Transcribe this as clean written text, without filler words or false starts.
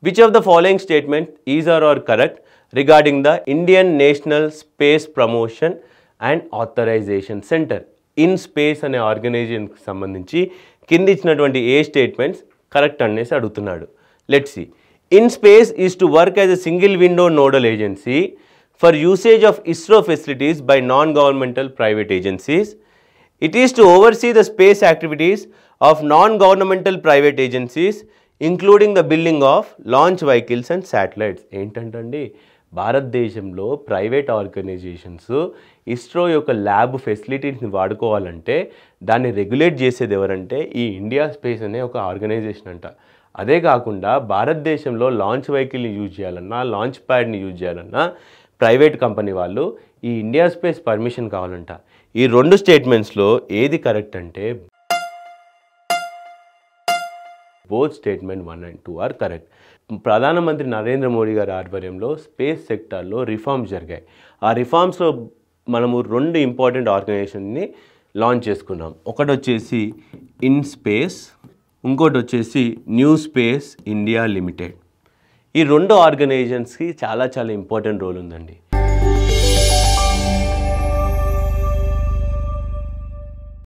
Which of the following statements is or are correct regarding the Indian National Space Promotion and Authorization Center? In Space అనే ఆర్గనైజేషన్కి సంబంధించి కింది ఇచ్చినటువంటి ఏ statements correct అనేసి అడుగుతున్నాడు. Let's see. In Space is to work as a single window nodal agency for usage of ISRO facilities by non-governmental private agencies. It is to oversee the space activities of non-governmental private agencies, including the building of launch vehicles and satellites. ఏంటంటే భారతదేశంలో private organisations ISRO యొక్క lab ఫెసిలిటీస్ని వాడుకోవాలంటే దాన్ని regulate చేసేది ఎవరంటే ఈ India space అనే ఒక organisation అంట. అదే కాకుండా భారతదేశంలో లాంచ్ వెహికల్ని యూజ్ చేయాలన్నా, లాంచ్ ప్యాడ్ని యూజ్ చేయాలన్నా ప్రైవేట్ కంపెనీ వాళ్ళు ఈ ఇండియా స్పేస్ పర్మిషన్ కావాలంట. ఈ రెండు స్టేట్మెంట్స్లో ఏది కరెక్ట్ అంటే both statement 1 and 2 are correct. ప్రధానమంత్రి నరేంద్ర మోడీ గారి ఆధ్వర్యంలో స్పేస్ సెక్టార్లో రిఫార్మ్స్ జరిగాయి. ఆ రిఫార్మ్స్లో మనము 2 ఇంపార్టెంట్ ఆర్గనైజేషన్ని లాంచ్ చేసుకున్నాం. ఒకటి వచ్చేసి ఇన్ స్పేస్, ఇంకోటి వచ్చేసి న్యూ స్పేస్ ఇండియా లిమిటెడ్. ఈ 2 ఆర్గనైజేషన్స్కి చాలా ఇంపార్టెంట్ రోల్ ఉందండి.